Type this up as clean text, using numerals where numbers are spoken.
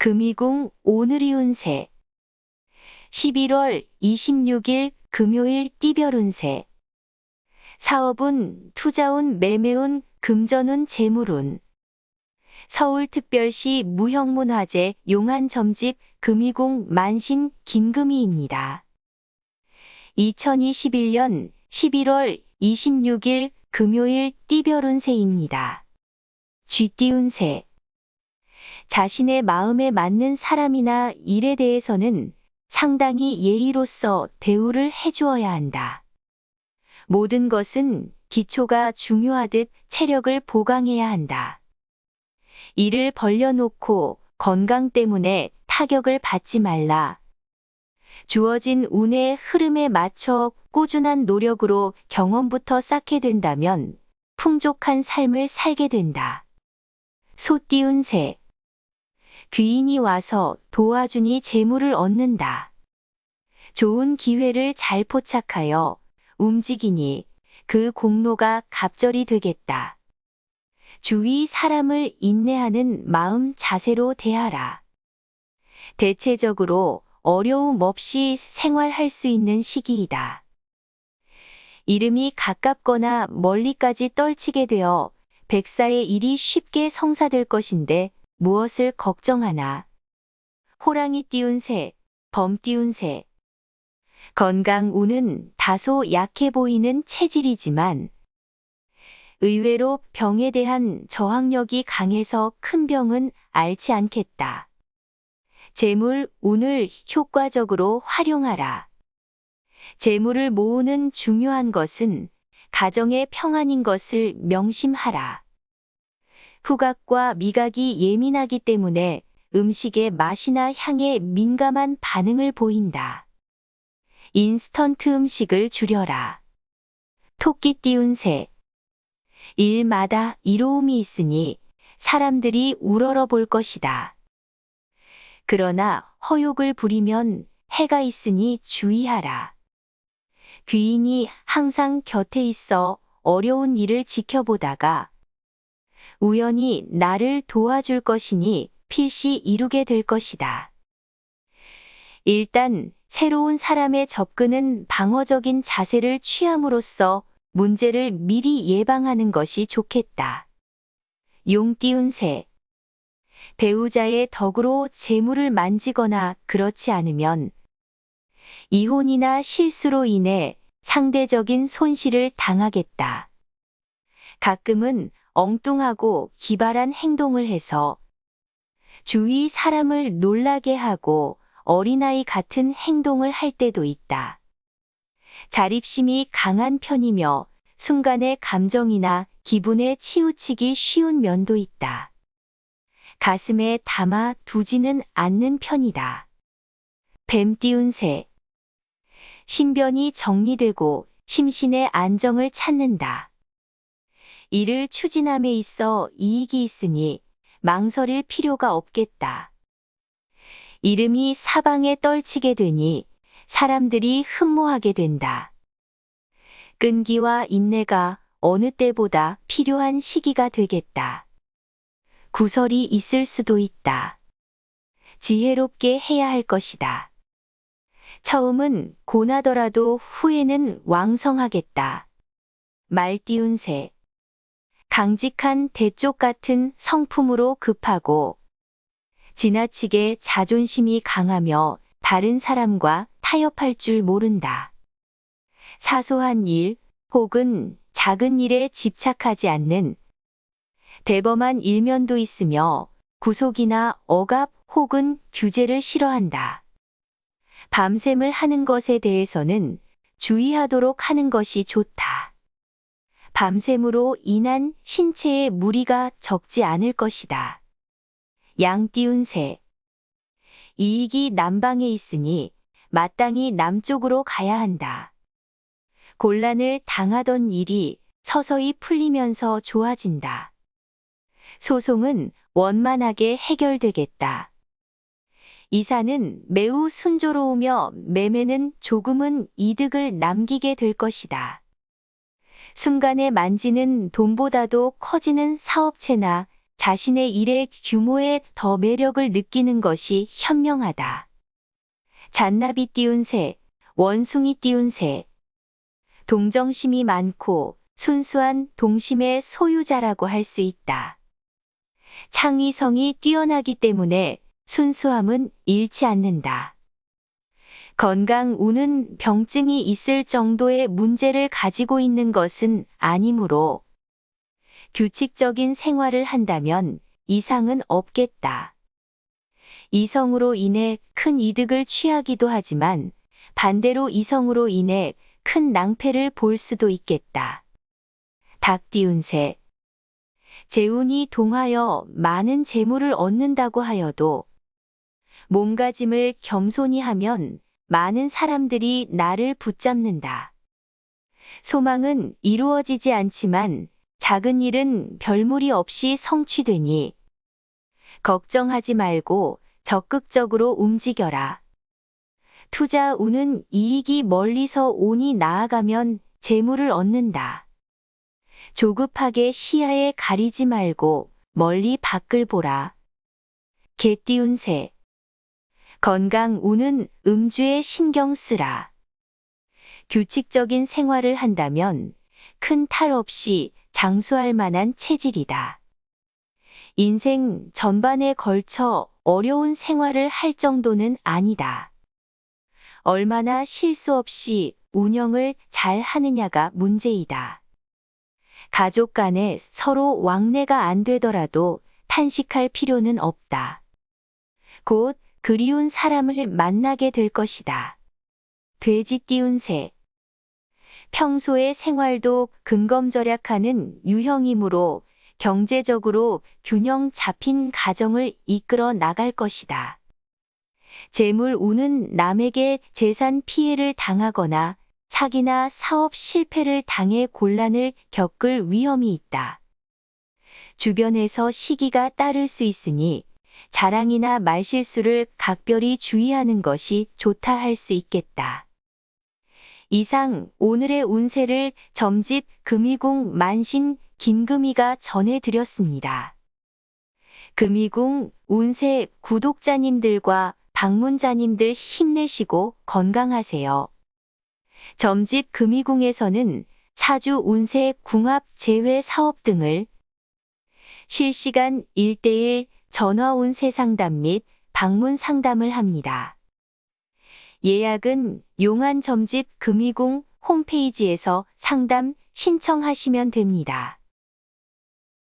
금이궁 오늘이 운세 11월 26일 금요일 띠별 운세 사업운, 투자운, 매매운, 금전운, 재물운 서울특별시 무형문화재 용안점집 금이궁 만신 김금희입니다. 2021년 11월 26일 금요일 띠별 운세입니다. 쥐띠 운세 자신의 마음에 맞는 사람이나 일에 대해서는 상당히 예의로서 대우를 해주어야 한다. 모든 것은 기초가 중요하듯 체력을 보강해야 한다. 일을 벌려놓고 건강 때문에 타격을 받지 말라. 주어진 운의 흐름에 맞춰 꾸준한 노력으로 경험부터 쌓게 된다면 풍족한 삶을 살게 된다. 소띠 운세 귀인이 와서 도와주니 재물을 얻는다. 좋은 기회를 잘 포착하여 움직이니 그 공로가 갑절이 되겠다. 주위 사람을 인내하는 마음 자세로 대하라. 대체적으로 어려움 없이 생활할 수 있는 시기이다. 이름이 가깝거나 멀리까지 떨치게 되어 백사의 일이 쉽게 성사될 것인데 무엇을 걱정하나. 호랑이 띠운세, 범띠운세 건강 운은 다소 약해 보이는 체질이지만 의외로 병에 대한 저항력이 강해서 큰 병은 앓지 않겠다. 재물, 운을 효과적으로 활용하라. 재물을 모으는 중요한 것은 가정의 평안인 것을 명심하라. 후각과 미각이 예민하기 때문에 음식의 맛이나 향에 민감한 반응을 보인다. 인스턴트 음식을 줄여라. 토끼띠 운세 일마다 이로움이 있으니 사람들이 우러러볼 것이다. 그러나 허욕을 부리면 해가 있으니 주의하라. 귀인이 항상 곁에 있어 어려운 일을 지켜보다가 우연히 나를 도와줄 것이니 필시 이루게 될 것이다. 일단 새로운 사람의 접근은 방어적인 자세를 취함으로써 문제를 미리 예방하는 것이 좋겠다. 용띠 운세 배우자의 덕으로 재물을 만지거나 그렇지 않으면 이혼이나 실수로 인해 상대적인 손실을 당하겠다. 가끔은 엉뚱하고 기발한 행동을 해서 주위 사람을 놀라게 하고 어린아이 같은 행동을 할 때도 있다. 자립심이 강한 편이며 순간의 감정이나 기분에 치우치기 쉬운 면도 있다. 가슴에 담아 두지는 않는 편이다. 뱀띠 운세 신변이 정리되고 심신의 안정을 찾는다. 일을 추진함에 있어 이익이 있으니 망설일 필요가 없겠다. 이름이 사방에 떨치게 되니 사람들이 흠모하게 된다. 끈기와 인내가 어느 때보다 필요한 시기가 되겠다. 구설이 있을 수도 있다. 지혜롭게 해야 할 것이다. 처음은 고나더라도 후에는 왕성하겠다. 말띠 운세 강직한 대쪽 같은 성품으로 급하고 지나치게 자존심이 강하며 다른 사람과 타협할 줄 모른다. 사소한 일 혹은 작은 일에 집착하지 않는 대범한 일면도 있으며 구속이나 억압 혹은 규제를 싫어한다. 밤샘을 하는 것에 대해서는 주의하도록 하는 것이 좋다. 밤샘으로 인한 신체의 무리가 적지 않을 것이다. 양띠 운세 이익이 남방에 있으니 마땅히 남쪽으로 가야 한다. 곤란을 당하던 일이 서서히 풀리면서 좋아진다. 소송은 원만하게 해결되겠다. 이사는 매우 순조로우며 매매는 조금은 이득을 남기게 될 것이다. 순간에 만지는 돈보다도 커지는 사업체나 자신의 일의 규모에 더 매력을 느끼는 것이 현명하다. 잔나비 띄운 새, 원숭이 띄운 새. 동정심이 많고 순수한 동심의 소유자라고 할 수 있다. 창의성이 뛰어나기 때문에 순수함은 잃지 않는다. 건강 운은 병증이 있을 정도의 문제를 가지고 있는 것은 아니므로 규칙적인 생활을 한다면 이상은 없겠다. 이성으로 인해 큰 이득을 취하기도 하지만 반대로 이성으로 인해 큰 낭패를 볼 수도 있겠다. 닭 띄운 새. 재운이 동하여 많은 재물을 얻는다고 하여도 몸가짐을 겸손히 하면 많은 사람들이 나를 붙잡는다. 소망은 이루어지지 않지만 작은 일은 별무리 없이 성취되니 걱정하지 말고 적극적으로 움직여라. 투자 운은 이익이 멀리서 오니 나아가면 재물을 얻는다. 조급하게 시야에 가리지 말고 멀리 밖을 보라. 개 띄운 새. 건강 운은 음주에 신경 쓰라. 규칙적인 생활을 한다면 큰 탈 없이 장수할 만한 체질이다. 인생 전반에 걸쳐 어려운 생활을 할 정도는 아니다. 얼마나 실수 없이 운영을 잘 하느냐가 문제이다. 가족 간에 서로 왕래가 안 되더라도 탄식할 필요는 없다. 곧 그리운 사람을 만나게 될 것이다. 돼지 띄운 새. 평소의 생활도 근검절약하는 유형이므로 경제적으로 균형 잡힌 가정을 이끌어 나갈 것이다. 재물 운은 남에게 재산 피해를 당하거나 사기나 사업 실패를 당해 곤란을 겪을 위험이 있다. 주변에서 시기가 따를 수 있으니 자랑이나 말실수를 각별히 주의하는 것이 좋다 할 수 있겠다. 이상 오늘의 운세를 점집 금이궁 만신 김금이가 전해드렸습니다. 금이궁 운세 구독자님들과 방문자님들 힘내시고 건강하세요. 점집 금이궁에서는 사주 운세 궁합 재회 사업 등을 실시간 1:1 전화 운세 상담 및 방문 상담을 합니다. 예약은 용안 점집 금이궁 홈페이지에서 상담 신청하시면 됩니다.